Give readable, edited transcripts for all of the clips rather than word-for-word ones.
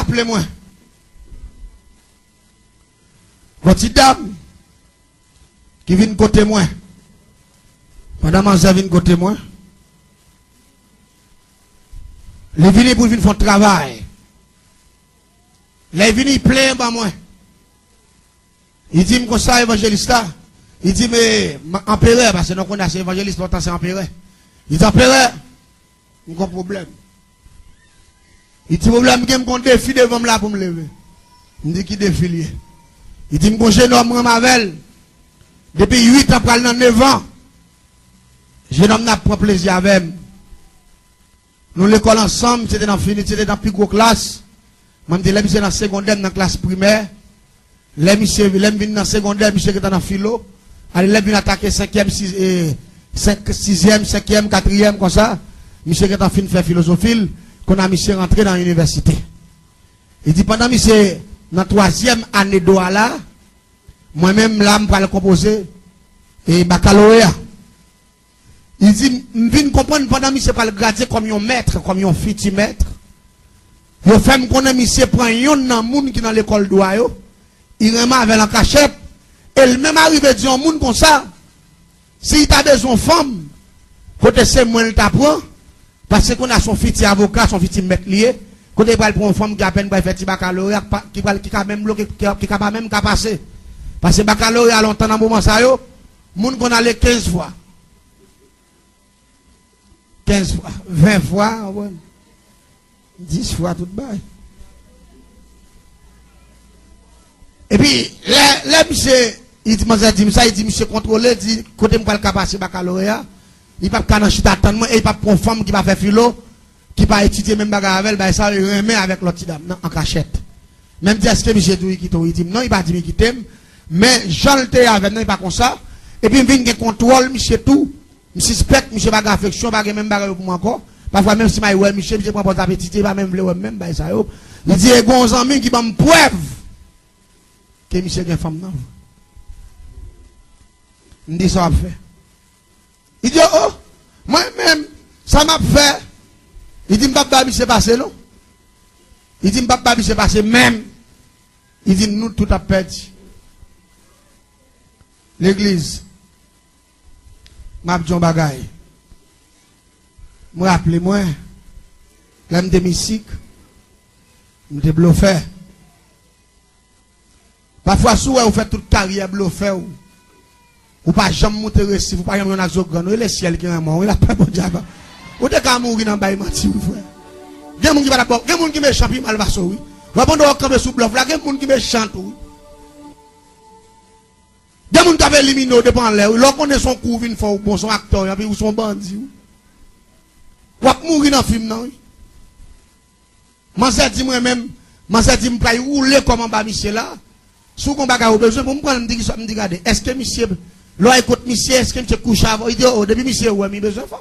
rappelez-moi. Petite dame qui vient côté moi. Pendant que je viens côté moi. Les venus pour venir faire travail. Les venus plein par moi. Il dit comme ça, évangéliste là. Il dit, mais empereur, parce que nous connaissons évangéliste, c'est empereur. Il dit, empereur, il y a un problème. Il dit, problème, il y a un défi devant là pour me lever. Il dit, qui défi? Il dit, je suis un homme Mavel. Depuis 8 ans, pour 9 ans. Je n'ai pas plaisir avec lui. Nous l'école ensemble, c'était dans fini, c'était dans plus grosse classe. Moi, je suis dans la secondaire, dans la classe primaire. Les monsieur, les dans la secondaire, monsieur qui est dans la philo. Allez, les attaquer 5e, 6e, 5e, 4e, comme ça. Monsieur qui est en fin de faire philosophie, qu'on a monsieur rentré dans l'université. Il dit, pendant monsieur, dans la 3e année de là, moi-même, là, je vais le composer, et baccalauréat. Il dit, je viens comprendre pendant que je pas le graduer comme un maître, comme un futur maître. Je fais que je prend un monde qui dans l'école doit, il remet avec la cachette, et le même arrive à dire un monde comme ça, si tu as besoin de femme, côté c'est moi qui t'apprend, parce qu'on a son futur avocat, son futur maître lié, côté il va prendre une femme qui a peine pour faire un baccalauréat, qui a même bloqué, qui a pas même qu'à passer. Parce que baccalauréat longtemps dans le moment ça, monde qu'on a les 15 fois. 15 fois, 20 fois, 10 fois tout bail. Et puis, là, monsieur, il dit, ça, il dit, monsieur contrôlé, il dit, côté moi, pas passer baccalauréat, il va pas chita attendre, et il va prendre une femme qui va faire philo, qui va étudier même bagarre avec, ça, il remet avec l'autre dame, en cachette. Même dit, est-ce que monsieur dit, il dit, non, il va dire qu'il t'aime, mais Jean le thé avec, non, il pas comme ça, et puis, il vient de contrôle, monsieur tout. Je suspecte, monsieur bagarre affection, bagarre même bagarre pour moi encore. Parfois, même si je monsieur prend pas d'appétit, il va même vouloir même, ça. Il dit, il y a un ami qui va me preuve que monsieur est une femme, non. Il dit, ça m'a fait. Il dit, oh, moi-même, ça m'a fait. Il dit, papa, monsieur passé, non. Il dit, papa, monsieur passé, même. Il dit, nous, tout a perdu. L'église. M'a dit un bagay. Moi rappelez-moi, là m'te musique, m'te bluffé. Parfois sous vous faites toute carrière bluffé ou pas jamais monter récif, ou pas jamais on a zogan, le ciel qui est mort, il a pas bon diable. Ou de ka mourir dans bail menti ou frère. Gen moun qui va d'abord, gen moun qui méchant puis mal va oui. Va bon on camper sous bluff là, gen moun qui méchant oui. Des gens qui avaient éliminé devant l'air, ils connaissent son coup, ils font bon, son acteur, ou son bandit. Ou mourir dans le film, non? Je dis moi-même, je dis, je vais rouler comme un monsieur là. Si vous avez besoin, vous me dites, regardez, est-ce que monsieur, là, écoute, monsieur, est-ce que monsieur couche avant? Il dit, oh, depuis monsieur, ouais, il a besoin de femme.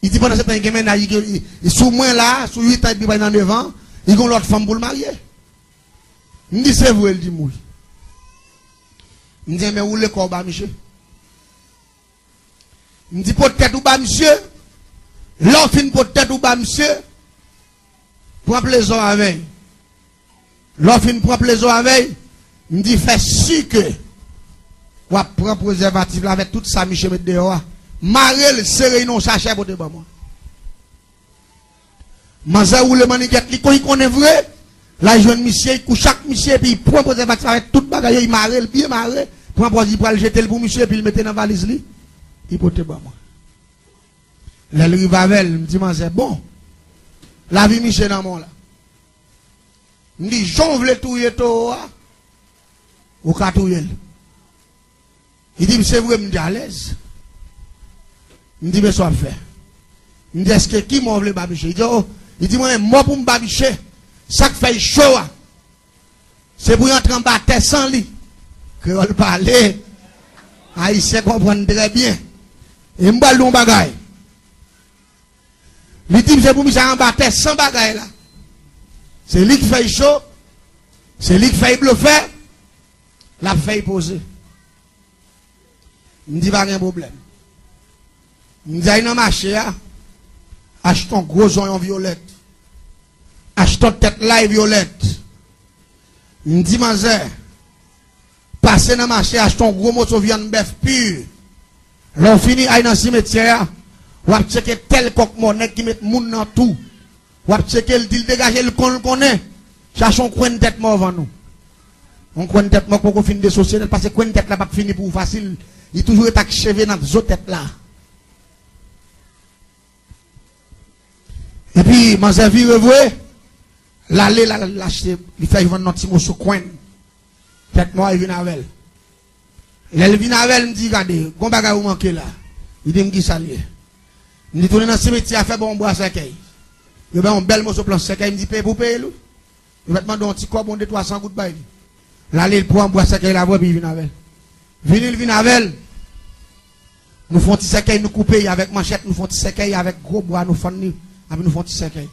Il dit, pendant ce temps, il sous moi là, sous 8 ans, il va dans 9 ans, il a l'autre femme pour le marier. Il dit, c'est vous, il dit, oui. Il dit, mais où le corps, monsieur? Il dit, peut-être ou bas, monsieur? L'offre peut-être ou bas, monsieur? Prends plaisir avec. L'offre prend plaisir avec. Il dit, fais si que. Ou prend préservatif avec tout ça, monsieur, met dehors. Marel, serré, non, sachet pour te moi. Manza ou le maniquette, il connaît vrai. La jeune monsieur, il couche chaque monsieur, puis il prend préservatif avec tout bagaille, il marre, bien marre, prend préservatif pour le jeter pour monsieur, puis il mette dans la valise, il peut te moi. La rivavel, me dit, c'est bon. La vie, monsieur, dans mon là. Me dit, j'en veux tout y ou katouye. Il dit, c'est vrai, me dit à l'aise. Me dit, mais ça fait. Me dit, est-ce que qui m'a voulu babicher? Il dit, moi, pour me babicher. Ça qui fait chaud, c'est pour entrer en bataille sans lit. Créole parler, Haïtien comprendre très bien. Et m'bal l'on bagaille. Il dit, c'est pour me en bataille sans bagaille là. C'est lui qui fait chaud, c'est lui qui fait bluffer, la fait poser. Il me dit, pas de problème. Il me dit, dans le marché, achète un gros oignon violette. Achetons tête là et violette. M'di mazé. Passez dans le marché, achetons gros morceau de viande bœuf pur. L'on finit à dans le cimetière. Ou à checker tel coq monnaie qui met moun dans tout. Ou à checker le deal dégager le connaît. Cherchons coin de tête mort avant nous. On coin de tête mort pour qu'on finisse de société parce que coin de tête là pas fini pour facile. Il toujours est achevé dans cette tête là. Et puis, mon servi revoué, l'aller l'acheter, il fait vendre notre petit mot sur coin. Tête mort, il vient avec elle. Il vient avec elle, il me dit, regardez, qu'on bagaille ou manqué là. Il dit, me saluer. Il dit, tourner dans le cimetière, fait bon bois cercueil. Il y a un bel morceau plan cercueil, il me dit, paye pour payer, lui. Il va demander un petit corps, bon de 300 gouttes bail. L'aller, il prend un bois cercueil là-bas, puis il vient avec elle. Il vient avec elle. Nous font petit cercueil, nous couper avec manchette, nous font petit cercueil avec gros bois, nous font nous font petit cercueil.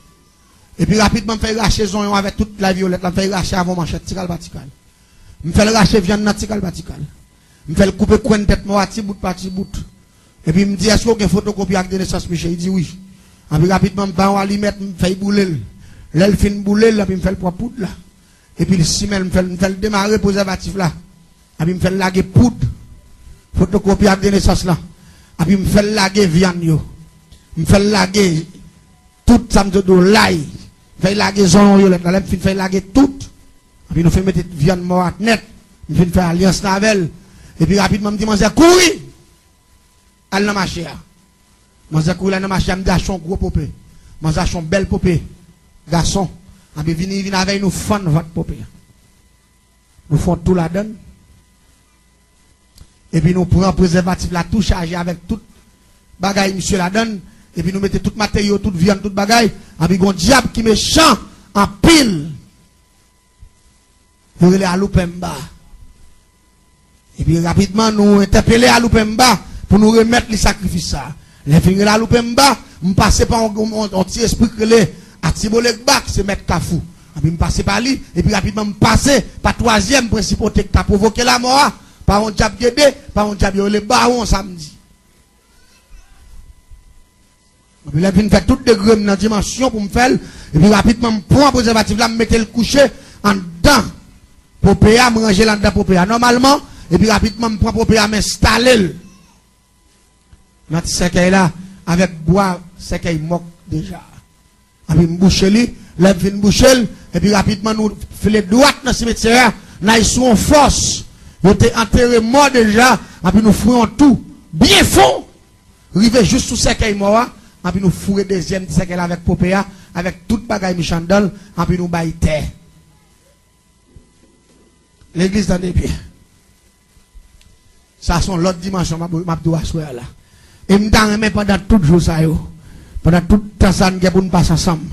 Et puis rapidement, je fais racher zon avec toute la violette, je fais racher avant manchette, tical batical. Je fais racher viande dans tical batical. Je fais couper coin de tête, moi, petit bout par petit bout. Et puis, il me dit, est-ce qu'il y a une photocopie avec des naissances, Michel? Il dit oui. Et puis rapidement, je vais aller mettre, je fais bouler. Là, il fait bouler, là, puis je fais le poudre là. Et puis, le ciment, je fais démarrer le préservatif là. Et puis, je fais laguer poudre. Photocopie avec des naissances là. Et puis, je fais laguer viande. Je fais laguer tout ça de l'ail. Je fais laguer zone violette. Là, je fais laguer tout. Et puis, nous faisons mettre viande morte net. Je fais alliance navel. Et puis, rapidement, je me dis, je vais courir. Allez dans ma chère. Je vais courir dans ma chère. Je me dis, je suis un gros popé. Je suis un bel popé. Garçon. Et puis, venez avec nous, fan votre popé. Nous faisons tout la donne. Et puis nous prenons préservatif là, tout chargé avec tout bagaille, monsieur la donne. Et puis nous mettons tout matériau, toute viande, tout bagaille. Et puis un diable qui méchant en pile. Nous allons à Lupemba. Et puis rapidement nous interpellons à Lupemba pour nous remettre les sacrifices. Les filles à Lupemba, nous passons par un petit esprit que les à Tibolekba qui se mettent Kafou. Et puis nous passons par lui. Et puis rapidement nous passons par troisième principauté qui a provoqué la mort. Par un diable guédé, par un diable le baron samedi. Et puis là, je fais toutes les grammes dans la dimension pour me faire. Et puis rapidement, je prends un préservatif là, je mets le coucher en dedans. Pour payer, je ranger là dedans pour payer. Normalement, et puis rapidement, je prends pour payer, je m'installe. Notre cercueil là, avec bois, cercueil moque déjà. Et puis je bouche lui, là, je bouche, et puis rapidement, nous faisons droite dans le cimetière, nous sommes en force. Nous étions enterrés mort déjà, et puis nous fouillons tout, bien fond, arrivé juste sous cercueil mort, et puis nous fouillons deuxième cercueil avec Popéa, avec toute bagaille Michandol, et puis nous baillons terre. L'église dans les pieds. Ça sont l'autre dimension, ma dois là. Et nous avons pendant tout le jour, ça, pendant tout le temps, ça, nous passer ensemble.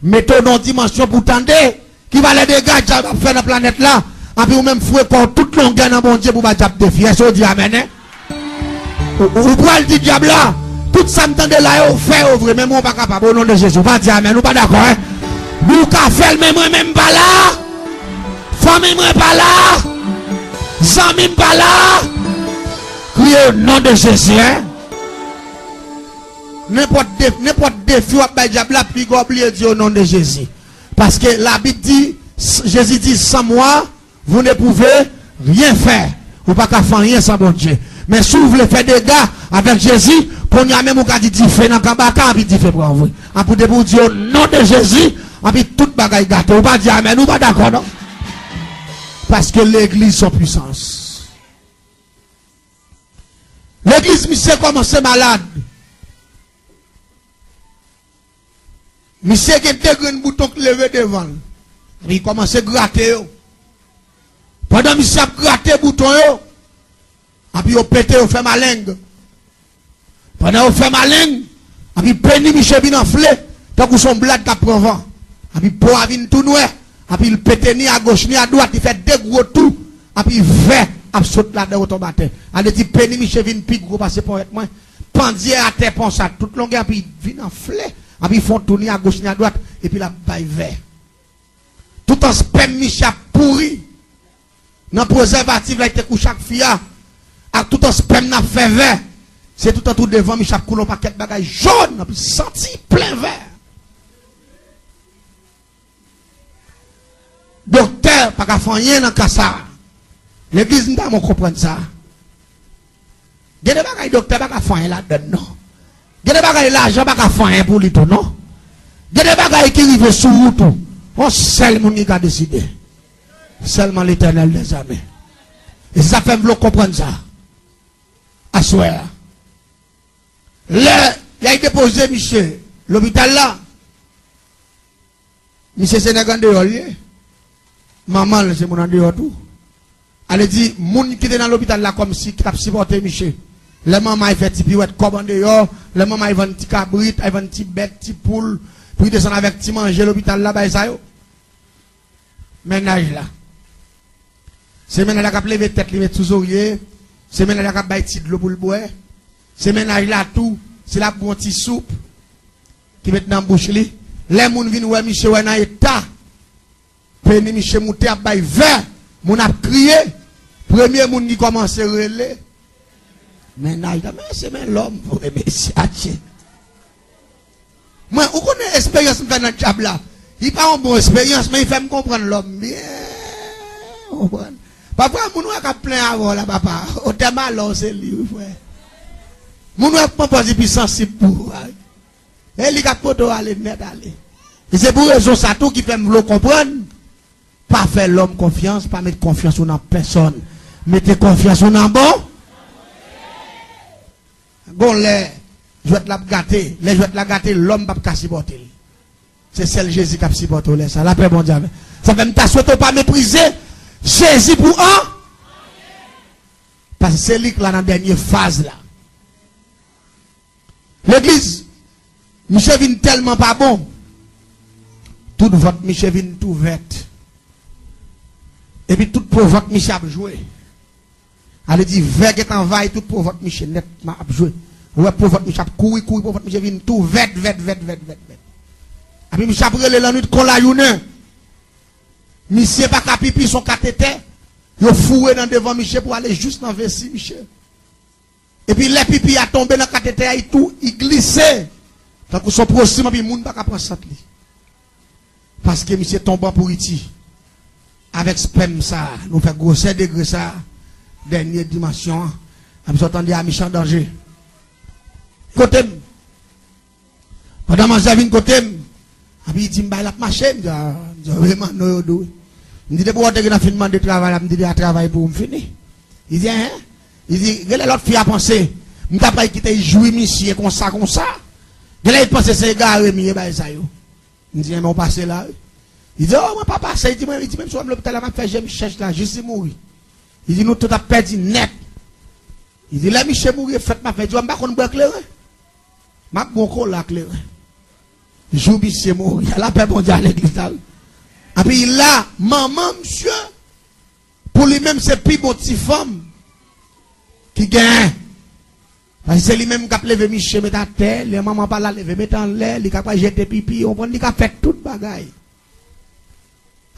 Mettons dans dimension pour tendre, qui va les dégâts faire dans la planète là. Et puis, ou même fouet pour toute longueur dans mon Dieu pour pas diable défier. Est-ce que vous dites amen? Ou pouvez le dire diable là? Tout ça me tende là, vous faites ouvrir, mais moi pas capable. Au nom de Jésus, pas dire amen. Nous pas d'accord, hein? Nous qu'a fait, mais moi même pas là. Famille moi pas là. Zami pas là. Criez au nom de Jésus, hein? N'importe défi, ou pas diable là, puis oublier Dieu au nom de Jésus. Parce que la Bible dit, Jésus dit, sans moi, vous ne pouvez rien faire. Ou pas qu'à faire rien sans bon Dieu. Mais si vous voulez faire des gars avec Jésus, qu'on y a même ou dit fait dans le cabaka, puis dit fait pour vous. En pour dire au nom de Jésus, en puis toute bagaille gâteau. Ou pas dire amen, ou pas d'accord, non? Parce que l'église son puissance. L'église, monsieur, commence malade. Monsieur, qui a un bouton qui levé devant. Il commence à gratter. Pendant que monsieur a gratté le bouton, et puis il pété, il fait ma langue. Pendant qu'il fait ma langue, et puis péni monsieur vient enflé, tant que son bled qui prend vent. Et puis pour vient tout noir, et puis il pété ni à gauche ni à droite, il fait deux gros tout, et puis il fait, il saute là-dedans au tombe à terre. Il dit péni monsieur vient plus gros passer pour être moins. Pendier à terre, pense à toute longueur, et puis il vient enflé, et puis ils font tourner à gauche ni à droite, et puis la baille vert. Tout en sperme Michel pourri. Dans le préservatif, là, il était couché avec fia. Avec tout en sperme, n'a fait vert. C'est tout en tout devant, Michel coule un paquet de bagages jaune, puis senti plein vert. docteur, pas qu'à faire rien dans le ça. L'église n'a pas comprendre ça. Il y a des bagages docteur, pas qu'à faire rien là-dedans, non. Il y a des bagages l'argent, pas qu'à faire rien pour lui, tout, non. Il y a des bagages qui arrivent sur vous, tout. On seul monde qui a décidé. Seulement l'Éternel des armées. Et ça fait me comprendre ça. À soir. Là, il a déposé, monsieur, l'hôpital là. Monsieur Sénégal dehors, maman, c'est mon dehors tout. Elle dit, moun qui est dans l'hôpital là comme si qui a supporté monsieur. Les mamans ils fait petit pirouette comme en dehors, les mamans ils vendent petit cabrit, ils vendent petit bête, petit poule, puis ils descendent avec petit manger l'hôpital là, bah ça yo. Ménage là. C'est ménage là qui a levé tête, levé sous oreiller. C'est ménage là qui a baillé petit de l'eau pour le boire. C'est ménage là tout, c'est la bon petit soupe qui met dans la bouche li. Les moun viennent ouais monsieur ouais dans état. Peni monsieur mouté a baillé vert, moun a crié. Premier moun qui commence à relais. Ménage là, mais c'est même l'homme pour les messieurs. Moi, on connaît l'expérience dans notre job là. Il n'a pas une bonne expérience, mais il fait me comprendre l'homme bien. Papa, mon a plein avant là, papa. Au thème alors, c'est lui, frère. Mon a pas posé plus sensible pour. Et il a pas aller net aller. Et c'est pour raison ça tout qui fait me comprendre. Pas faire l'homme confiance, pas mettre confiance en personne. Mettez confiance en bon. Bon, les jouets la gâter, les jouets la gâter, l'homme va pas supporter. C'est celle Jésus qui a supporté ça. La paix mondiale. Ça fait me t'assurer pas mépriser Jésus pour un. Parce que c'est lui qui là dans la dernière phase là. L'église, monsieur vient tellement pas bon. Tout votre monsieur vient tout verte. Et puis tout provoque monsieur a joué. Elle dit, veille est en vaille, tout provoque monsieur nettement a joué. Ouais, provoque monsieur a couru, provoque monsieur vient tout verte. Et puis monsieur a brûlé la nuit qu'on la journée. Monsieur pas qu'à pipi son cathéter. Il a foué dans devant monsieur pour aller juste dans le vessie, monsieur. Et puis les pipi a tombé dans le cathéter, il glissait. Tant que son prochain, puis le monde pas qu'à prendre ça. Parce que monsieur tombe pour iti. Avec spam ça, nous fait grosser degré ça. Dernière dimension. Nous entendons à méchant danger. Côté. Pendant que je viens côté. Il dit, la machine. Je vraiment, non, il dit, pour que je demandé de travail, il dit, à travail pour me finir. Il dit, hein? Il dit, quelle est l'autre fille à penser? Je ne peux pas quitter jouer, monsieur, comme ça. Quelle est pensée, c'est gars, mais ça, yo. Il dit, mais on passe là. Il dit, oh, moi, pas passer. Il dit, même si je suis à l'hôpital, je vais faire, je cherche là, je suis mourir. Il dit, nous, tout a perdu net. Il dit, là, Michel mourir, faites-moi faire. Il dit, je ne vais pas éclairer. Je ne vais pas éclairer. Joue Michel mourir. Il y a la paix mondiale à l'église. Et puis là, maman, monsieur, pour lui-même, c'est plus bon petit femme qui gagne. Parce que c'est lui-même qui a levé Michel, mettre à terre, les mamans pas la lever, mettre en l'air, il a pas jeté pipi, on prend, il a fait toute bagaille.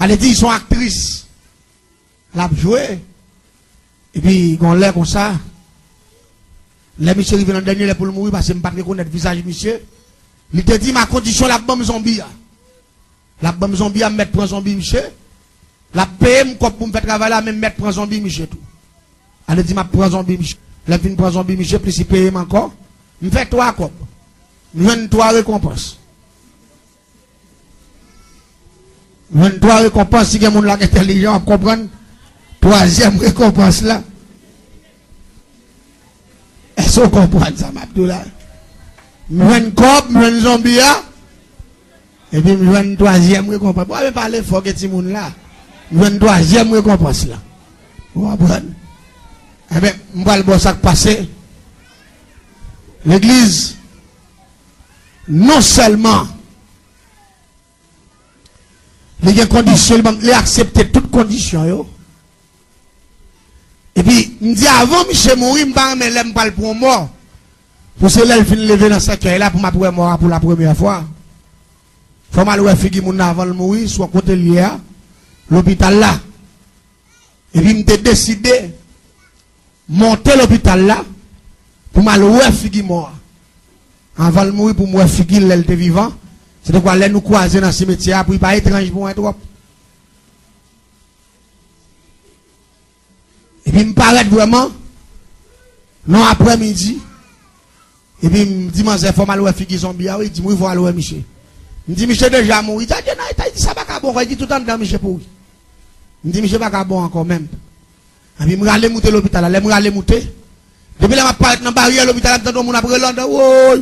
Elle dit, ils sont actrices. Elle a joué. Et puis, on l'a comme ça. Les monsieur arrivent dans le dernier pour le mourir parce que je ne peux pas reconnaître le visage de monsieur. Il te dit, ma condition, la bombe zombie. La bombe zombie, à mettre pour zombie, monsieur. La PM, comme pour me faire travailler, à même mettre pour zombie, monsieur. Tout. Elle dit, ma pour zombie, monsieur. La fin pour zombie, monsieur, plus si paye encore. Je fais 3 copes. Je donne 3 récompenses. 23 récompenses, si quelqu'un est intelligent, à comprendre. 3e récompense là. Est-ce qu'on comprend ça, Mabdoula? Mwen cop, mwen zombie, et puis mwen 3e récompense. Pourquoi me parler fort que ti moun là? Mwen 3e récompense là. Vous comprenez? Eh bien, m'va le bon sac passé. L'église, non seulement, les conditions, les accepter toutes conditions, yo. Et puis, il dit avant, Michel mourir, je ne parle pour mort. Pour cela, il finit de lever dans ce cœur là pour ma mort pour la première fois. Il faut mal faire que mon avant de mourir, soit côté lié, l'hôpital là. Et puis, il décidé de monter l'hôpital là pour mal faire que mort. Avant de mourir, pour moi, faire qu'il était vivant. C'est de quoi aller nous croiser dans ce cimetière pour ne pas être étrange pour moi trop. puis me paraît vraiment, non après-midi, et puis me dit, il faut mal figuer zombie, il dit, il faut aller Michel. Il dit, Michel déjà mort, il dit, ça va pas bon, il dit tout le temps dans Michel pour lui. Il dit, Michel pas bon encore même. Et puis, je vais aller monter l'hôpital, je vais aller monter. Depuis là, je vais dans la barrière de l'hôpital, je vais après l'endroit,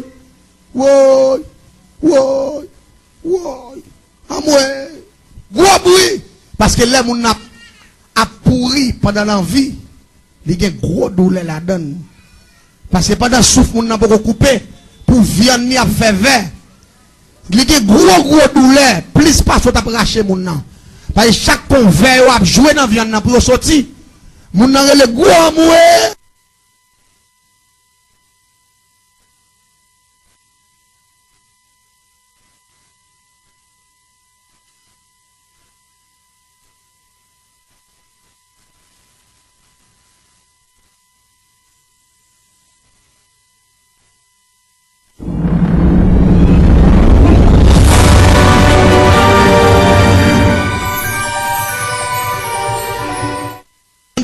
gros bruit. Parce que là, mon a pourri pendant l'envie. Il y a gros douleur là-dedans. Parce que pendant le souffle, mon n'a pas coupé. Pour viande, il a fait vert. Il y a gros douleur. Plus pas soit arraché mon nom. Parce que chaque pont vert a joué dans la viande pour sortir. Mon n'a le gros moué.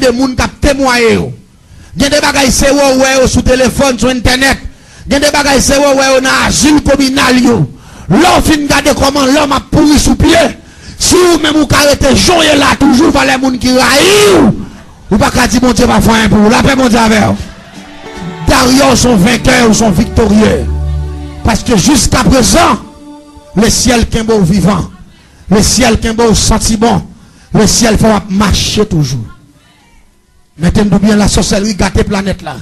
De moun k'ap témoigné yo. Gen des bagay c'est ouais sur téléphone, sur internet. Gen des bagay c'est ouais dans asile communal yo. L'on fin garder comment l'homme a pourri sous pied. Si ou même ou arrêter joyer là toujours par les moun qui raillent ou pas ka di bon Dieu va faire pour la paix mon Dieu avec. Derrière son vainqueur ou son victorieux. Parce que jusqu'à présent le ciel qui est beau vivant, le ciel qui est beau sentiment, le ciel faut marcher toujours. Mettez-nous bien la sorcellerie gâtée planète là.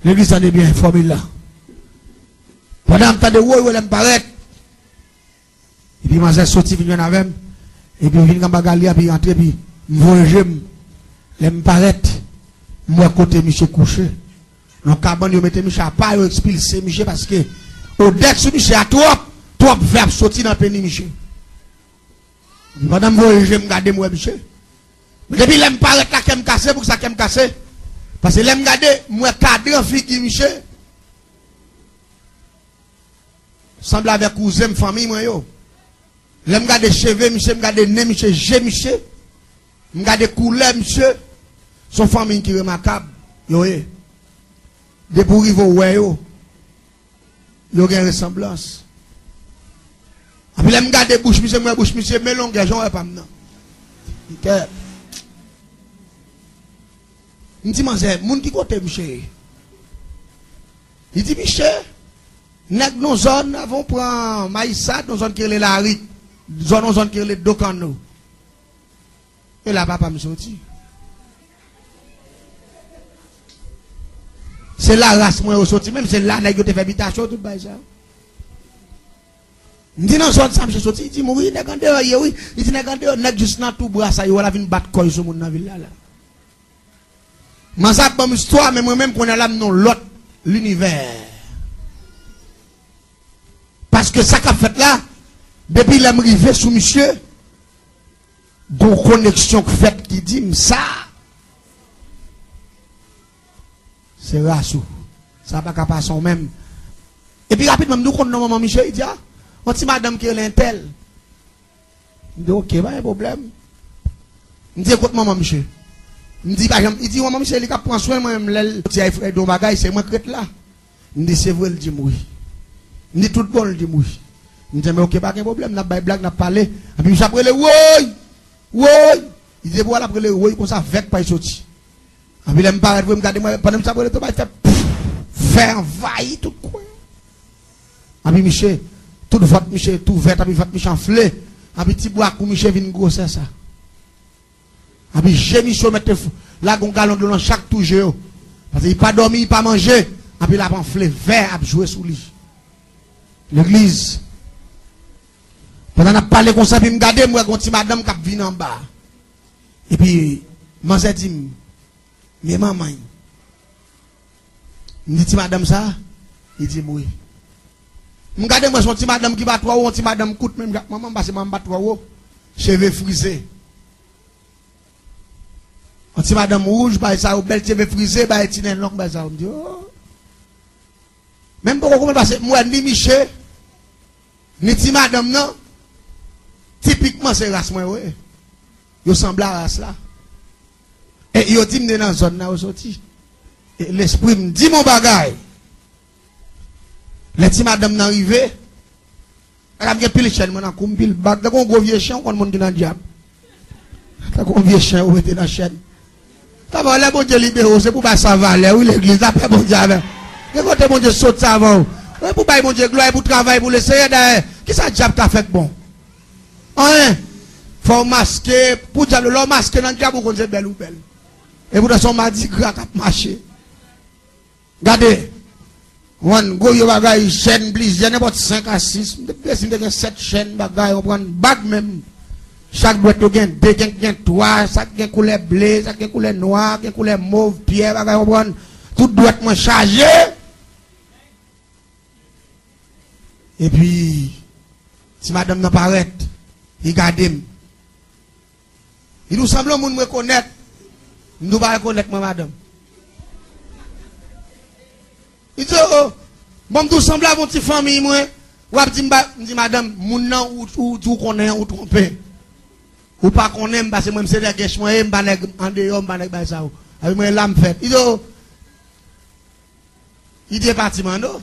L'église en est bien informée là. Pendant que de où elle me paraît. Et puis, je suis sorti, je viens avec. Et puis, je viens dans la puis rentrer, puis je me paraît. Moi, côté Michel couché. Donc, quand je mets Michel à part, je expulse Michel parce que, au dex, Michel a trop verbe sorti dans le pays Michel. Pendant que je me garde, moi, Michel. Depuis que je me paraît là, je me casse, pour ça que je me casse. Parce que je me garde, moi, cadre en fille qui Michel. Semble avec cousin, famille, moi, yo. Je me garde cheveux, Michel, je me garde nez, Michel, j'ai Michel. Je me garde couleur, Michel. Son famille qui est remarquable. Yo, eh. De pour rivo, ouais, yo. Yo, il y a une ressemblance. Et puis, je me garde bouche, Michel, moi, bouche, Michel, mais longue, j'en ai pas maintenant. Il dit, c'est moun qui côté, Michel. Il dit, Michel, nèg nos zones avons pris Maïssa, nos zones qui est la rite, zone qui est le Dokano. Et là, papa me sorti. C'est la race, moi, au sorti, même c'est là, nèg te fait habitation, tout le ça. Il dit, non, zone, ça me sorti. Il dit, oui, nèg en dehors, oui. Il dit, nèg en dehors, nèg juste dans tout bras, ça, il va venir battre quoi, sur mon navire là. Mais ça, comme histoire, mais moi-même, qu'on a là, non, l'autre, l'univers. Parce que ça qu'a fait là, depuis l'arrivée sous monsieur, une connexion faite qui dit, ça, c'est rassou. Ça va pas passer même. Et puis rapidement, nous connaissons maman Michel, il dit, ah, on dit madame qui est l'intel. Il dit, ok, pas de problème. Il dit, écoute maman Michel. Il dit, il dit, maman Michel, il a pris soin moi-même, c'est moi qui là. Il dit, c'est vrai, il dit, oui. Il dit, tout bon, il dit, oui. Il dit, mais ok, pas de problème, n'a pas blague, n'a parlé. Et puis, j'apprends le oui. Il dit, voilà, après le oui, comme ça, avec pas sorti. Et puis, il me parle, vous me regardez, moi, pendant que ça, il fait, faire envahir tout quoi. Et puis, Michel, tout votre Michel, tout vert, et puis, votre Michel enflé. Et puis, petit bois, pour Michel, vient grossir ça. Et puis, j'ai Michel, mettre là, un galon de l'an chaque touche. Parce qu'il n'a pas dormi, il n'a pas mangé. Et puis, il a enflé vert, à jouer sous lui. L'église. Pendant qu'on a parlé comme ça, puis me garder, moi, quand madame qui vient en bas. Et puis, je dit, mais maman, il dit, madame ça, il dit, oui. Je regarde, moi, son petit madame qui bat 3 euros, petit madame coûte même, maman, parce que maman bat 3 euros, cheveux frisés. Un petit madame rouge, bah, ça, ou belle cheveux frisés, bah, petit long, bah, ça, on me dit, oh. Même pour comment passer, moi, ni Michel, ni petit madame, non. Typiquement, c'est race, moi, oui. Yo semble à race là. Et il dit dans la zone là où sorti. Et l'esprit me dit mon bagage. Les petits madame n'arrivé. Elle a pile chaîne, maintenant, comme pile bac. T'as un gros vieux chien, on monte dans le diable. T'as un vieux chien, on était dans la chaîne. T'as vu, les bon Dieu libéré, c'est pour pas ça valer, oui, l'église, t'as pas bon Dieu avec. Et quand bon Dieu saute ça avant, pour pas bon Dieu gloire, pour travailler, pour l'essayer d'ailleurs. Qui ça diable t'a fait bon? Hein? Faut masquer, pour diable, l'homme masqué dans le diable, pour qu'on se belle ou belle. Et pour son mardi gras qui a marché. Regardez. One go yo bagay chaîne bliss, j'ai n'importe 5 à 6, si me 7 chaînes bagay, on prend bague même. Chaque boîte gen 2, gen 3, ça gen couleur bleu, ça gen couleur noir, gen couleur mauve, pierre bagay, on prend tout doit moins chargé. Et puis si madame n'a pas arrête, il garde. Il nous semble moun me connaître. Nous pas reconnaître moi madame. Il dit, oh, bon, tout semble à mon petit famille, moi. Ou dit, madame, moun nan ou tout connaît, ou trompé. Ou pas connaît, parce que moi, c'est des guèches, moi, m'ba nèg en dehors, m'ba nèg ba ça. Avec moi, l'âme fait. Il dit, oh, il dit, département, non?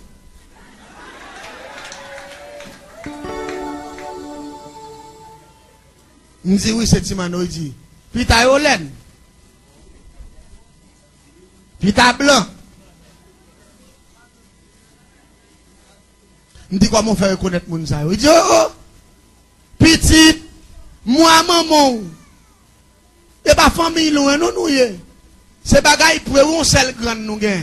Il dit, oui, c'est Timano, il dit. Puis t'as Yolène. Puis t'as Blanc. Il dit comment faire reconnaître mon ça. Il dit oh, petit, moi maman, et pas famille loin non nous y. C'est bagaille pour un seul grand nous gain.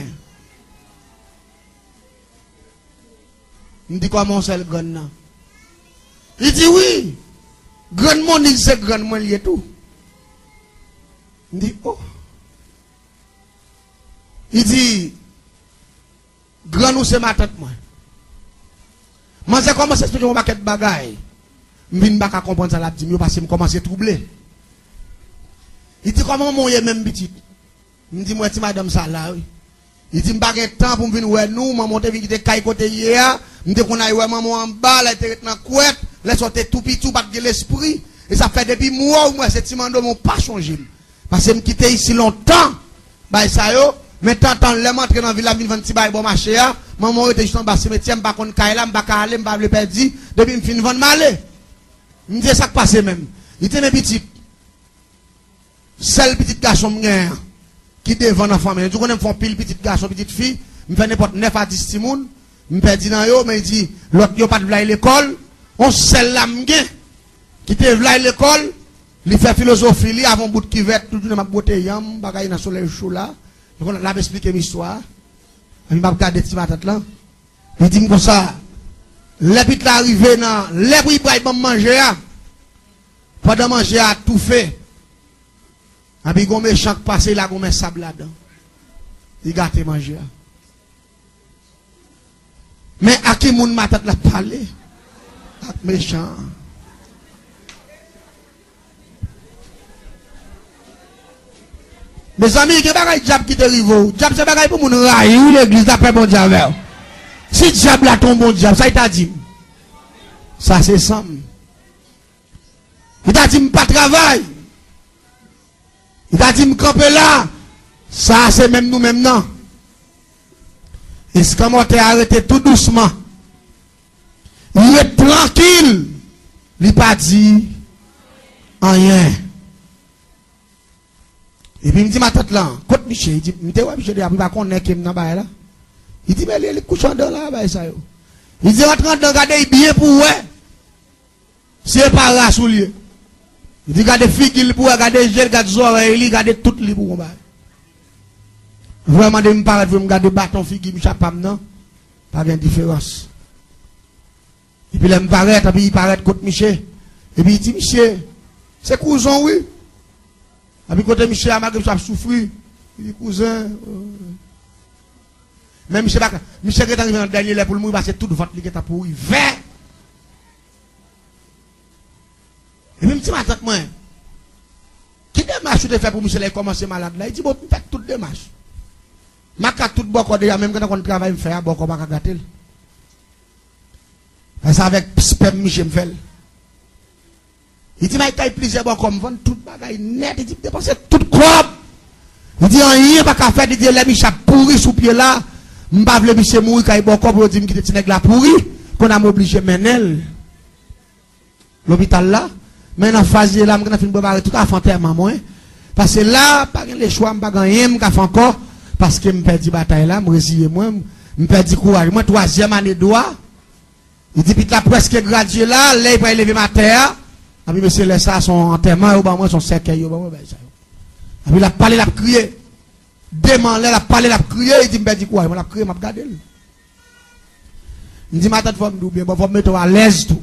Il dit comment seul grand nan. Il dit oui. Grand monde c'est grand monde lié tout. Il dit oh. Il dit grand nous c'est ma tête moi. Moi, j'ai commencé à expliquer mon paquet de bagailles. Je ne vais pas comprendre ça, parce que je commence à troubler. Il dit comment mon yé même petit. Il me dit, moi, madame ça là, oui. Il dit, je n'ai pas de temps pour venir voir nous, maman, je suis venu côté hier. Je dis qu'on a eu maman en bas, elle était dans la couette, elle sortait tout petit, pas de l'esprit. Et ça fait depuis moi, ces petits mandats n'ont pas changé. Parce que je me quitté ici longtemps. Bah, ça yo. Mais tant le montre dans la ville, la ville, 26 bon marché, maman était juste en bas, cimetière, m'pa kon kaila, m'pa aller, m'pa le perdre, depuis m'fin vendre malé. M'dit ça qui passe même. Il était mes petits. Seul petit garçon m'gain, qui devant la famille. Tu connais, m'font pile petit garçon, petite fille, m'fait n'importe 9 à 10 timoun, m'perdi dans yo, mais il dit, l'autre yo pas de v'lay l'école, on seul la m'gain, qui te v'lay l'école, il fait philosophie, li avant bout qui vête, tout le monde m'a beauté yam, bagay dans soleil chaud là. Donc, on a expliqué l'histoire. Il m'a regardé ce matin là. Il dit comme ça. Les petits arrivés dans. Les petits ils manger. Pendant manger, à tout fait. Et puis, il méchant qui passe là, il met sable là-dedans. Il gâte manger. Mais à qui moun ma tête la parler? Méchant. Mes amis, il y a des diables qui te rivent. Diable, c'est des pour mon rail ou l'église d'après mon diable. Si diable a ton bon diable, ça il t'a dit. Ça c'est ça. Il t'a dit, pas travail. Il t'a dit, me camper là. Ça c'est même nous même non. Et c'est comment t'es arrêté tout doucement. Il est tranquille. Il n'a pas dit rien. Et puis il me dit ma tête là, côte Michel, il dit, m'te ouais Michel, il va qu'on est qui m'en bas là. Il dit mais il couche en dedans là, bah ça yo. Il dit rentre dedans, regardez bien pour ouais. C'est pas race ou lieu. Il dit regardez figure pour regarder gel, regardez oreilles, il regarde tout li pour combat. Vraiment de me paraître, vous me regarder bâton figure Michel pam non. Pas de différence. Et puis il me paraît, et puis il paraît côte Michel. Et puis il dit Michel, c'est cousin oui. Et puis, quand Michel a marqué, ça souffrir. Il dit, cousin. Mais Michel est arrivé dans le dernier pour le mourir parce que tout votre ligue est pourri. Vert. Et même si ma tante, moi, qui démarche tu fait pour Michel commencer malade là? Il dit, bon, faites toute démarche. Ma carte tout bon, même quand on travaille, me fait, bon, qu'on va gâter. C'est avec sperme Michel me fait. Il dit, mais il y a plusieurs bon comme vendre tout bagaille net. Il dit, dépensez tout crop. Il dit rien pas qu'à faire, il dit les Michel pourri sous pied là, m'pas le Michel mourir quand il bon corps pour dire qu'il était la pourri, qu'on a m'obligé mener l'hôpital là, mais dans phase là, m'en fin préparer tout à enterrement moi, parce que là pas les choix, m'pas rien m'ka fait encore parce que me perdu bataille là, me résilier moi, me perdu courage, moi troisième année droit. Il dit puis là presque gradué là, là il va lever ma terre, et puis monsieur laisse ça son enterrement ou ba moi son cercueil ou ba moi ça. Et puis il a parlé, il a crié. Demain, il a parlé, il a crié. Il dit, me dit quoi? Il a crié, il m'a regardé. Il dit, ma tante, il faut me mettre à l'aise tout.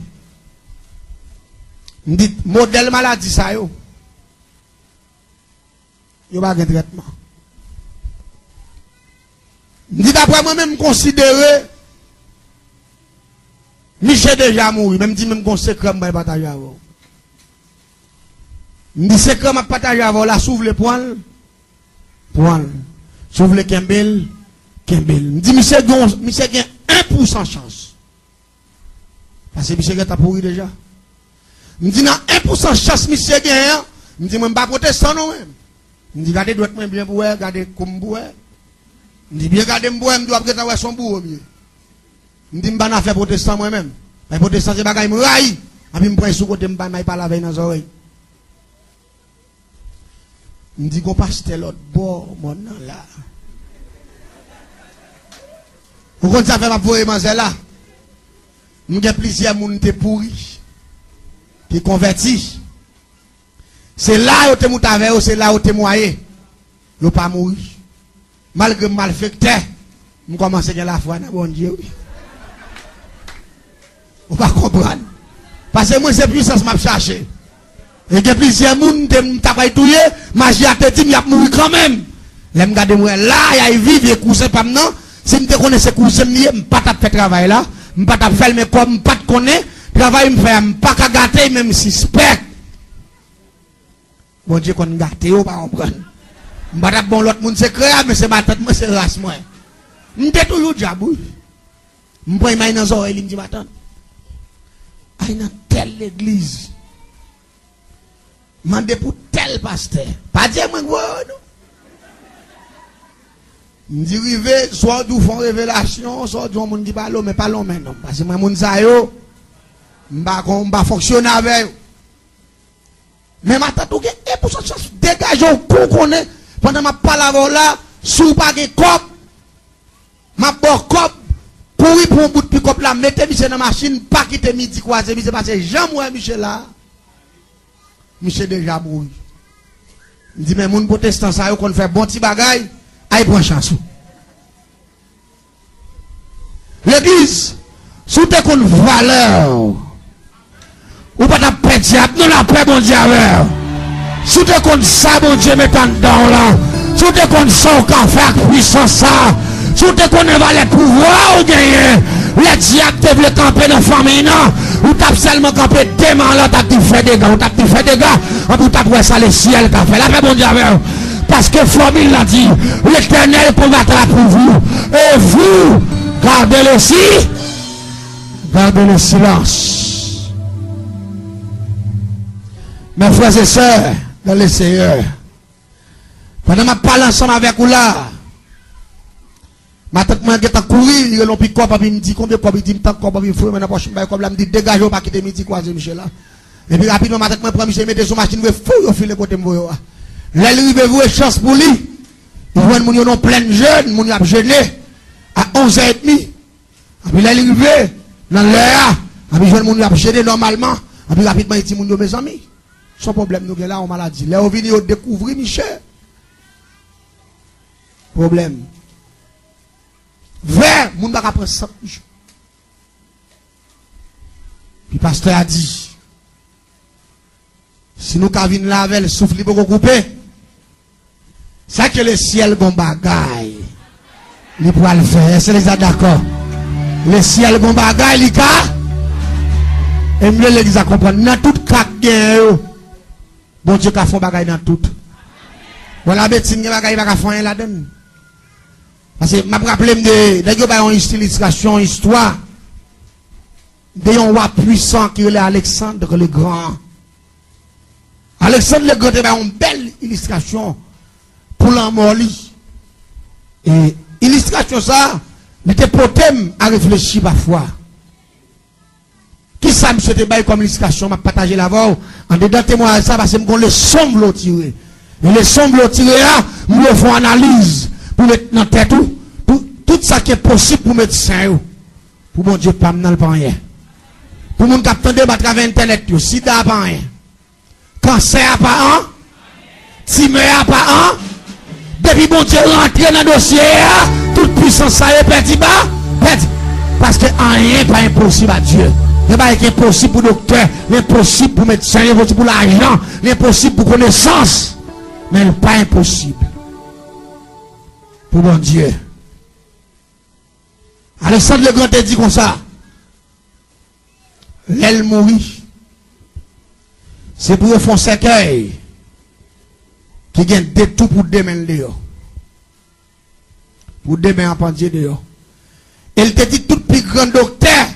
Il dit, modèle maladie, ça, yo. Il n'y a pas de traitement. Il dit, d'après moi-même, considérer, Michel déjà mort. Même dit, même qu'on secret, je vais partager avec vous. Il dit, secret, je partager avec vous. Là, s'ouvre les poils. Poil. S'ouvre les Kembel. Kembel. Il dit, monsieur, il y a 1% chance. Parce que monsieur, il a pourri déjà. Il dit, dans 1% chance, monsieur, il y a. Il dit, je ne vais pas protestant, non, même. Il dit, regardez, droite, bien pour regardez comme pour il dit, bien, regardez, moi, je dois prêter son bout au mieux. Il dit, je ne vais pas faire protestant moi-même. Mais protestant, c'est pas qu'il me raille. Et puis, je me prends sous côté, je ne vais pas la veille dans les oreilles. Il dit, qu'on passe l'autre bord, mon nom là. Vous comprenez ça fait ma voix, là? Nous avons plusieurs gens qui sont pourris, qui sont convertis. C'est là où tu es moutaré, c'est là où tu es moyen. Vous pas mourir. Malgré malfecteur, nous commençons à la foi dans bon Dieu. Vous pas comprendre. Parce que moi, c'est puissance que je cherche. Et il y a plusieurs gens qui ont touillé, magie à tête, il a mouru quand même. Là, je regarde, là, il y a vivre, il cousin pas maintenant. Si je connais ce cousin, je ne vais pas faire travail là. Je ne vais pas faire mais comme je ne pas connaître. Travail, je ne vais pas gâter, même si suspect. Bon Dieu, qu'on gâte, vous pas comprendre. Je ne vais pas bon l'autre monde secret, mais c'est ma tête, moi, c'est race, moi. Je suis toujours diable. Je prends une dans les oreilles, je me dis, attends. Il y a telle église. Je demande pour tel pasteur. Pas dire, moi, non. Je dis, soit du font révélation, soit du monde qui parle, mais pas l'homme maintenant. Parce que moi, mon sayo, je ne vais pas fonctionner avec eux. Mais maintenant, tout est pour ça, dégageons pour qu'on ait, pendant ma parole là, sous pas de cop, ma bon cop, pourri pour un bout de pick-up là, mettez Michel dans la machine, pas quitter midi croisé, Michel parce que Jean-Moi Michel là, Michel déjà mourir. Il dit, mais mon protestant, ça y est, qu'on fait bon petit bagaille, aïe, prend chance. L'église, sous tes qu'on valeur, ou pas ta pète, nous la paix, bon Dieu, sous tes qu'on ça, bon Dieu, mettant dedans là, sous tes qu'on ça, au café, puissance ça, sous tes qu'on va les pouvoirs, ou gagner, les diables te veulent camper dans la famille, non, ou t'as seulement campé dément là, t'as fait des gars, ou t'as fait des gars, ou t'as trouvé ça, le ciel, qu'a fait, la paix, bon Dieu, parce que famille l'a dit, l'Éternel combattra pour vous, et vous, gardez le silence. Mes frères et sœurs, dans le Seigneur, pendant que je parle ensemble avec vous là, ma tête m'a couru, il a piqué quoi, il me dit combien de quoi, il dit tant quoi, il faut maintenant prochaine comme là, me dit dégagez pas quitter midi quoi, Michel là. Et puis rapidement ma tête m'a prend Michel mettre son machine, il fou au fil côté moi. Là il veut vous chance pour lui. Il voit mon yon plein de jeunes, mon a jeûné à 11h30. Et puis là il veut dans l'air, et puis jeune mon a jeûné normalement, et puis rapidement il dit mon mes amis. Son problème nous là en maladie. Là on vient découvrir Michel. Problème. Vers, moun baka prendre 5 jours. Puis pasteur a dit, si nous kavine lavel, souffle pour couper, ça que le ciel gon bagay, il pourra le faire, c'est les d'accord. Le ciel gon bagay, il ka, et mieux l'église à comprendre, dans tout cas bien, bon Dieu ka font bagay dans tout. Voilà, médecine, bagay baka font la donne. Parce que je me rappelle de une illustration, histoire d'un roi puissant qui est Alexandre le Grand. Alexandre le Grand est une belle illustration pour l'amour. Et illustration ça, il était potem à réfléchir parfois. Qui ça me souhaite bailler comme illustration, m'a partagé la voix, en dedans témoignage ça, parce que me les sombres tiré. Et les sombres tiré là, nous font analyse, pour mettre dans la tête tout ça qui est possible pour médecin, pour mon Dieu, pas dans le rien. Pour mon capteur de à travers internet, sida pas rien. Cancer pas un, tumeur pas un. Depuis mon Dieu rentre dans le dossier, toute puissance ça est perdu bas, perdu. Parce que rien pas impossible à Dieu. Il n'est pas impossible pour le docteur, l'impossible pour le médecin, l'impossible pour l'argent, l'impossible pour connaissance. Mais pas impossible pour mon Dieu. Alexandre le Grand a dit comme ça. L'aile mourit. C'est pour faire un cercueil qui gagne de tout pour demain dehors. Pour demain en pendier dehors. Elle te dit tout plus grand docteur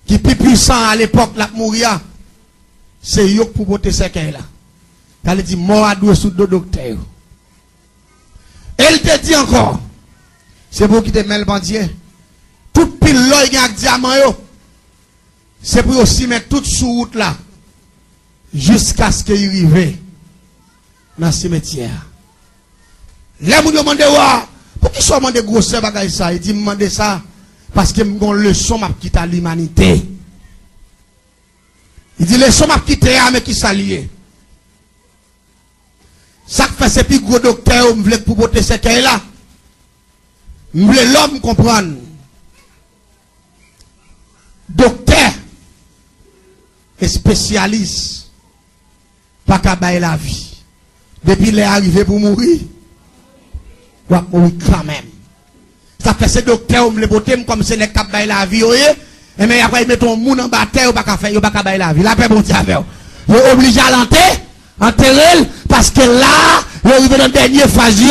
qui est plus puissant à l'époque la mourir. C'est yo pour porter cercueil là. Elle dit mort à deux sous deux docteurs. Elle te dit encore. C'est pour qui te met le pendier. Tout pile là il y a un diamant yo. C'est pour aussi mettre toute sous route là. Jusqu'à ce qu'il arrive dans le cimetière. Là, vous demandez, pour qui sont demandé gros bagaille ça? Il dit, demandez ça parce que mon leçon m'a quitté à l'humanité. Il dit, leçon m'a quitté à mais qui s'allie. Ça fait ces plus gros docteurs, me voulait pour porter ce qu'il là. Me voulait l'homme comprendre. Docteur et spécialiste, pas qu'à bailler la vie. Depuis qu'il est arrivé pour mourir, il va mourir quand même. Ça fait ces docteurs, me le botter comme c'est les qu'à bailler la vie, et mais après, ils mettent un monde en bataille, il va pas bailler la vie. La paix, bon Dieu, il est obligé à enterrer, parce que là, il est arrivé dans la dernière phase,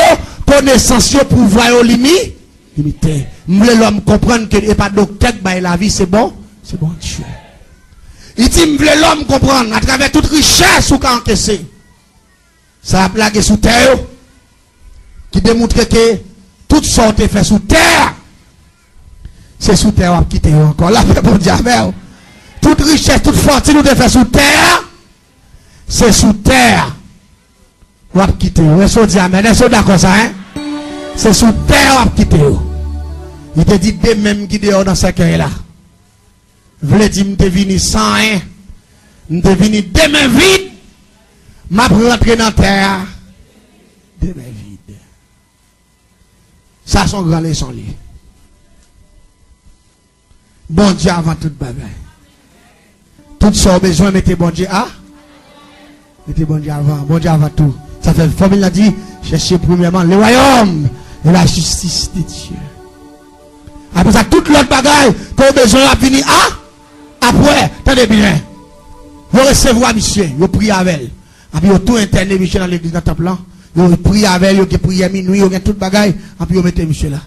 connaissance, pouvoir limité. Me l'homme comprendre que il n'y a pas de docteur qui baille la vie, c'est bon Dieu. Il dit, me voulait l'homme comprendre, à travers toute richesse ou qu'a encaissé. Ça a plagué sous terre, qui démontre que toute sorte est fait sous terre. C'est sous terre, on va quitter encore. Là, bon Dieu, toute richesse, toute fortune, est fait sous terre. C'est sous terre. On va quitter. Est-ce que d'accord ça, hein? C'est sous terre, on va quitter. Il te dit, de même qui dehors dans ce cœur-là. Vous voulez dire, je suis venu sans rien. Je suis venu demain vide. Je vais rentrer dans la terre. Demain vide. Ça, son grand leçon. Bon Dieu avant toute bagaille. Tout ça a besoin, mettez bon Dieu à. Mettez bon Dieu avant. Bon Dieu avant tout. Ça fait, la famille a dit, cherchez premièrement le royaume et la justice de Dieu. Après ça, toute l'autre bagaille, tu as besoin de venir à. Après, tenez bien. Vous recevoir monsieur, vous priez avec elle. Après, vous tout interné monsieur dans l'église dans le temple. Vous priez avec elle, vous priez à minuit, vous avez toute bagaille. Après, vous mettez monsieur là.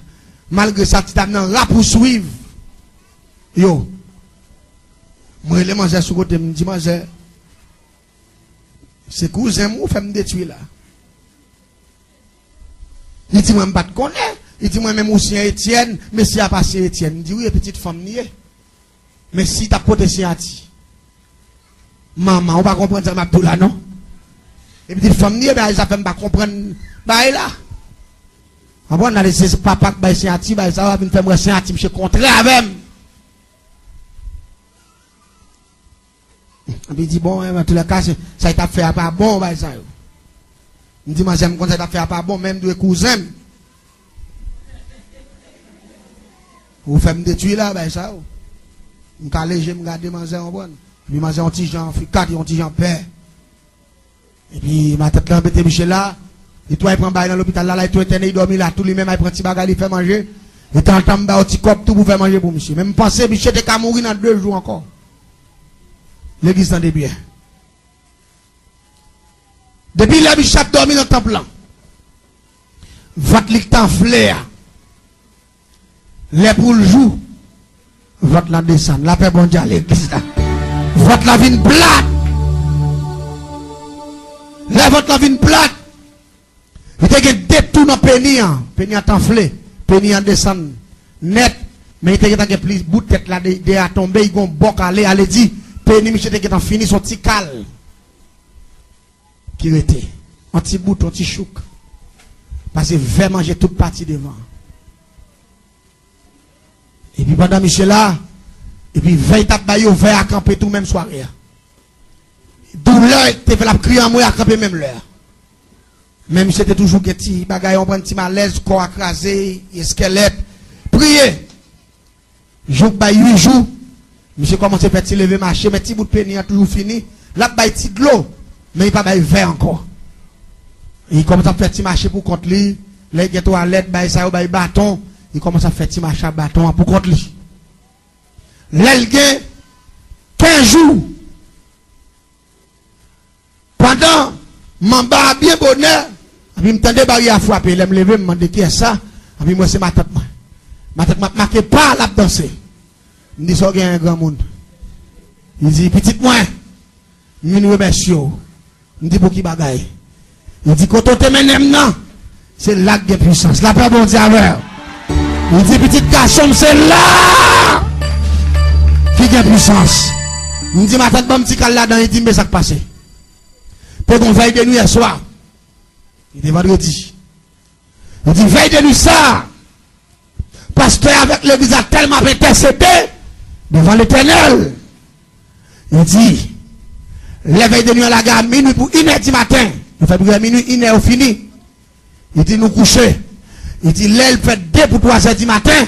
Malgré ça, tu as là pour suivre. Yo. Moi, je mange sur côté, je me dis, c'est cousin, moi, fait me détruire là. Il dit, moi, je ne connais pas. Il dit, moi, même aussi Étienne, mais si a passé Étienne. Il dit, oui, petite femme, niée. Mais si tu as protégé à ti, maman, on va comprendre ça, ma là, non? Et puis, femme niée, ben, ça fait pas comprendre, bah, là. Après, on a laissé papa qui est ati, bah, ça va venir faire moi, c'est ati, je suis contraire avec. Et puis, il dit, bon, en tous les cas, ça t'a fait pas bon, bah, ça. Il dit, moi, j'aime quand ça t'a fait pas bon, même deux cousins. Vous faites me détruire là, bah, ça. Je vais aller, je vais garder manger en bonne. Puis, manger un petit Jean, quatre, un petit Jean père. Et puis, ma tête là, embêté Michel là. Et toi, il prend bail dans l'hôpital là, il est interné, il dormi là, tout lui-même, il prend petit bagage, il fait manger. Et tant que tu as un petit cop, tout pour faire manger pour Michel. Même penser, Michel était qu'à mourir dans 2 jours encore. L'église s'en bien. Depuis là, Michel dormi dans le temple là. Votre lit en flair. Les poules jouent. Votre la descend. La paix bon Dieu à l'église là. Votre la vine plate. La votre la vine plate. Il était détourné dans Péni, Péni a enflé, Péni a descendu net, mais il était plus bout de tête là, de a tombé, il a un boc aller dit, Péni, monsieur était fini son petit cal. Qui était, un petit bout, un petit chouk. Parce que veut manger toute partie devant. Et puis pendant monsieur là, et puis veille tape baillot, veille à camper tout même soirée. Douleur, tu fais la crier en moi à camper même l'heure. Même si c'était toujours petit bagaille, on prend un petit malaise, corps écrasé, squelette. Priez. Jour bail 8 jours. Monsieur commence à faire petit lever marcher, mais petit bout de pénis a toujours fini. Là bail petit de l'eau, mais il pas bail vert encore. Il commence à faire petit marcher pour contre lui. Là il y a toilette, bail ça bail bâton, il commence à faire petit marcher à bâton pour contre lui. Là il gagne 15 jours. Pendant Mamba bien bonheur, puis me tendait barrière à frapper, il me lever, me demander qui est ça, puis moi c'est ma tête. Ma tête m'a marqué pas la danser. Il dit ça il y a un grand monde. Il dit petit moi, je nous remercie. Il dit pour qui bagaille. Il dit quand on te mène non, c'est là que puissance. La paix bon Dieu avec. Il dit petit garçon c'est là qui a puissance. Il dit ma tête bon petit cal là-dedans, il dit mais ça qui passe. Pour qu'on veille de nuit hier soir. Il est vendredi. Il dit veille de nuit ça. Pasteur avec l'église a tellement intercédé devant l'Éternel. Il dit la veille de nuit à la gare, minuit pour 1h du matin. Il fait pour minuit, 1h fini. Il dit nous coucher. Il dit l'aile fait 2 pour 3h du matin.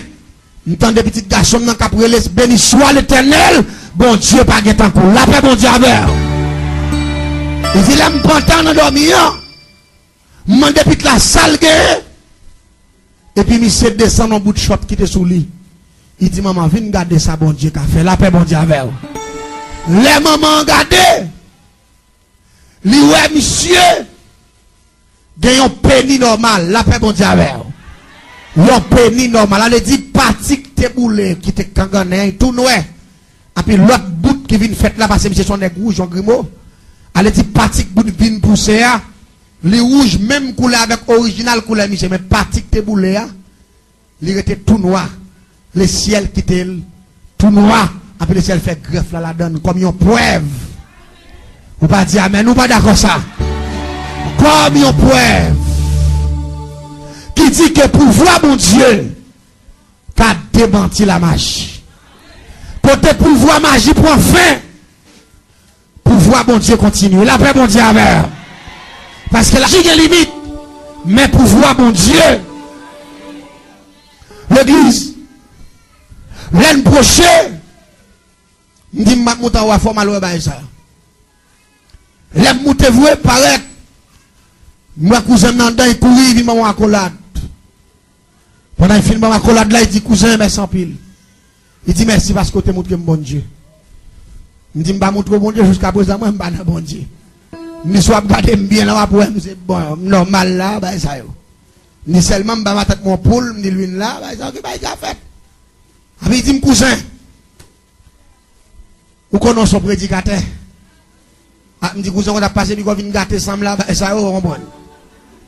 Nous entendons des petits garçons dans le capriolet, béni soit l'Éternel. Bon Dieu, pas de temps pour la paix, bon Dieu avec. Il dit, là, je prends le temps de dormir. Je demande depuis la salle. Et puis, monsieur descend dans bout de shot qui était sous lui. Il dit, maman, viens garder ça, bon Dieu, qu'a fait. La paix, bon Dieu, avec. Les mamans regardent. Lui, ouais, monsieur. Gagne un pénis normal. La paix, bon Dieu, avec. Un pénis normal. Elle dit, parti qui te boulé, qui te kangané, tout noir. Et puis, l'autre bout qui vient faire là, parce que monsieur son nègre rouge, Jean Grimaud. Elle dit pratique bout de vin poussé les rouges même couleur avec original couleur monsieur mais pratique te boulé il était tout noir le ciel qui était tout noir après le ciel fait greffe là la donne comme une preuve ou pas dire amen ou pas d'accord ça comme une preuve qui dit que pouvoir mon Dieu qu'a démenti la magie côté pouvoir magie prend fin. Pouvoir bon Dieu continue. La paix bon Dieu avec. Parce que la vie est limite. Mais pouvoir bon Dieu. L'église. L'année prochaine. Je dis que je vais faire mal à ça. L'année prochaine, vous paraît. Moi, cousin, il courir, il m'a accolade. Pendant qu'il filme ma accolade là, il dit cousin, mais sans pile. Il dit merci parce que tu montres que bon Dieu. Je dis, je ne montre bon Dieu jusqu'à présent, moi, je ne suis pas bon Dieu. Je suis regardé bien là, c'est bon, normal là, bah ça y est. Ni seulement, je vais mettre mon poule, je dis, lui là, bah ça y est, déjà fait. Après, il dit, cousin, vous connaissez son prédicateur? Ah, je dis, cousin, on a passé du coup, vient gâter ensemble là, bah ça y est, on comprend.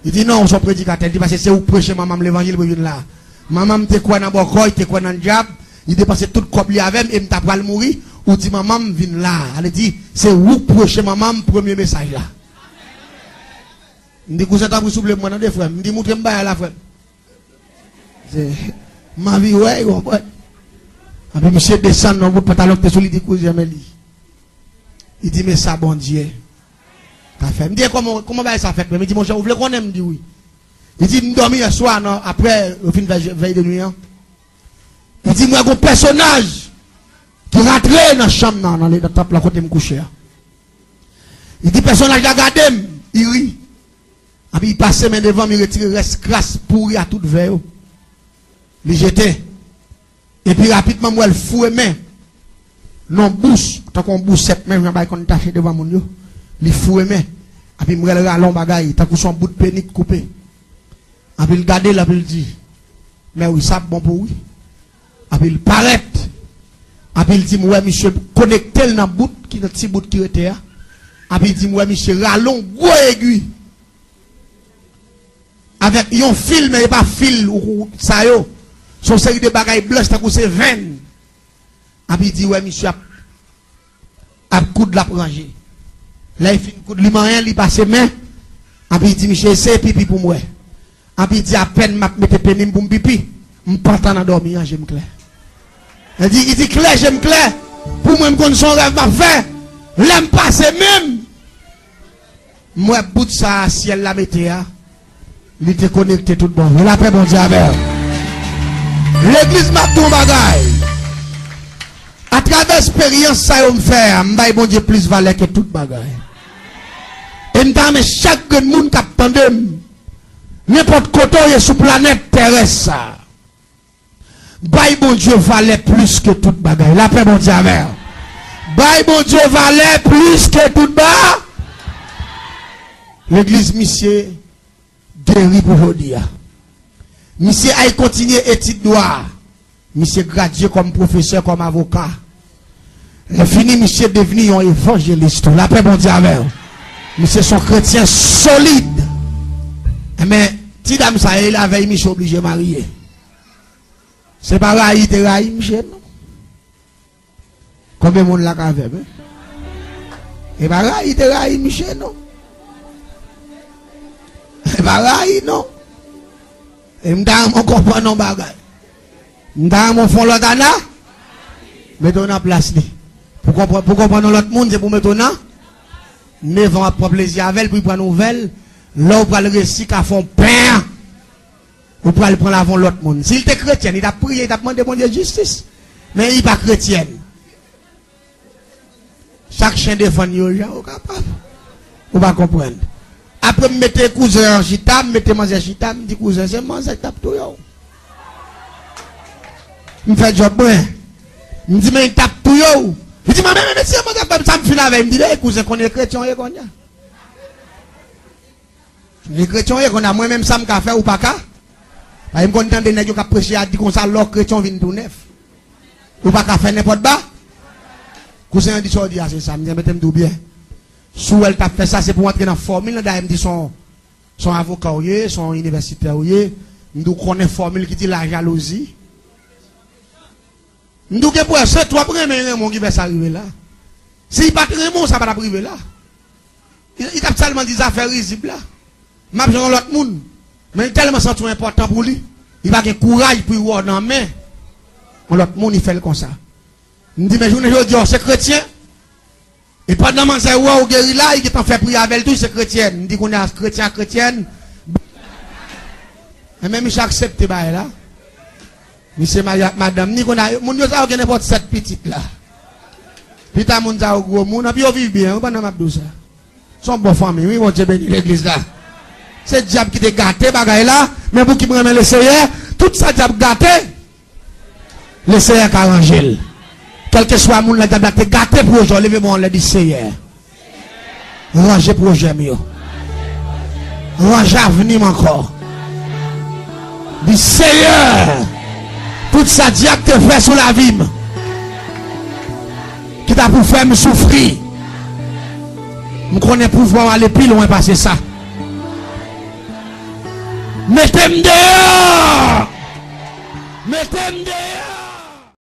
Il dit, non, son prédicateur, il dit, parce que c'est où prêcher maman l'évangile pour venir là. Maman, te quoi dans le bocoy, te quoi dans le diable, il dépassait tout le corps avec et il t'a pas mourir. Ou dit maman vient là. Elle dit c'est où proche maman premier message là. Me dit cousin t'as pris souple moi dans des frères. Me dit montre me bailler la frère. C'est ma vie ouais ouais. Après monsieur descend dans votre pantalon que sur lui dit cousin Meli. Il dit mais ça bon Dieu. T'as fait. Me dit comment bailler ça fait. Me dit mon cher vous voulez qu'on aime dit oui. Il dit me dormir hier soir non après au fin de veille de nuit. Il dit moi un personnage qui rentre dans la chambre, dans le temple, là, côté me coucher. Il dit, personnage a regardé, il rit. Et puis il passe main devant, il retire, reste crasse, pourri à toute veille. Il jette. Et puis rapidement, moi, il fout main. Non, bouche, tant qu'on bouche cette main, je vais taché devant mon Dieu. Il fout main. Et puis il me regarde long bagaille, tant qu'on son bout de pénique coupé. Et puis il regarde là, puis il dit, mais oui, ça bon pour oui. Et puis il paraît. Après il dit ouais monsieur connecté dans bout qui dans petit bout qui était là. Après il dit ouais monsieur rallon gros aiguille. avec un film et pas fil ou ça yo. Son série de bagailles blanches, t'as c'est 20. Et puis il dit, ouais, monsieur, a coup de la rangée. Là, il fait une coup de l'humain, il passe main. Et puis il dit, monsieur, c'est pipi pour moi. Et puis il dit, à peine, m'a mette pénim pour me pipi. Je pas en dormir, j'aime clair. Il dit, clair, j'aime clair. Pour moi, je son rêve m'a fait. L'aime passer même. Moi, bout de ça, ciel la météo. Il était connecté tout bon. Il a fait bon Dieu avec. L'église m'a tout bagaille. À travers l'expérience, ça me fait, je bon Dieu plus valeur que toute bagaille. Et je chaque monde qui attend n'importe côté sur la planète terrestre. Bon Dieu valait plus que toute bagaille. La paix, bon Dieu, avec. Bon Dieu valait plus que toute bagaille. L'église, monsieur, guéri pour aujourd'hui. Monsieur a continué études droit. Monsieur gradué comme professeur, comme avocat. Il fini, monsieur devenu un évangéliste. La paix, bon Dieu, avec. Monsieur son chrétien solide. Mais, si dame ça, il avait monsieur obligé de marier. C'est pas raï, t'es raï, monsieur, non? Combien de monde l'a fait, hein? Et pas raï, t'es raï, monsieur, non? Et pas raï, non? Et m'dame, on comprend non bagay. M'dame, on fond l'autre là? Mettons en place, pour comprendre l'autre monde, c'est pour mettre en mais vont prendre plaisir avec, puis prendre nouvelle, là, on va le récit qu'à fond pain. Ou pour aller prendre avant l'autre monde. S'il était chrétien, il a prié, il a demandé mon Dieu justice. Mais il n'est pas chrétien. Chaque chien défend, il est capable. Vous va comprendre. Après, je mets cousin en chita, je mets manger chita, je dis cousin, c'est moi, ça tape tout. Je me fais job, je me dis, mais il tape tout. Je dis, mais si ça me finit avec, je me dis, cousin, qu'on est chrétien, qu'on a. Les chrétiens, qu'on a moi-même, ça me fait ou pas qu'à. Je suis content de nous prêcher à dire qu'on s'en l'or chrétien vient tout neuf. Ou pas qu'à faire n'importe quoi. Cousin dit ça, c'est ça, je me dis, tout bien. Si elle t'a fait ça, c'est pour entrer dans la formule. Elle me dit son avocat, son universitaire, nous connaissons formule qui dit la jalousie. Nous que pour ça, toi, premier mon qui va s'arriver là. Si pas Raymond, ça va t'arriver là. Il t'a seulement des affaires risibles là. M'a besoin de l'autre monde. Mais tellement c'est important pour lui. Il va avoir courage pour voir dans la main. L'autre monde, il fait comme ça. Il me dit, mais je dis, c'est chrétien. Et pendant que c'est roi ou guéri là, il est en fait prier avec tout, c'est chrétien. Il me dit qu'on est chrétienne. Et même il accepte là. Monsieur madame, ni qu'on a, mon Dieu, ça a n'importe cette petite là. Puis t'as mon ça au gros monde, puis on vit bien, on va dans ça. Son bon famille, oui, mon Dieu béni l'église là. C'est le diable qui te gâté, bagaille là, mais vous qui me remet le Seigneur, tout ça diable gâté, le Seigneur qui arrange. Quel que soit le monde, le diable te gâté pour aujourd'hui, levez-moi, on le dit Seigneur. Rangez projet mieux. Rangez avenir encore. Dis Seigneur, tout ça diable te fait sur la vie, qui t'a pour faire me souffrir. Je connais pouvoir aller plus loin passer ça. Mettez-moi dehors! Mettez-moi dehors!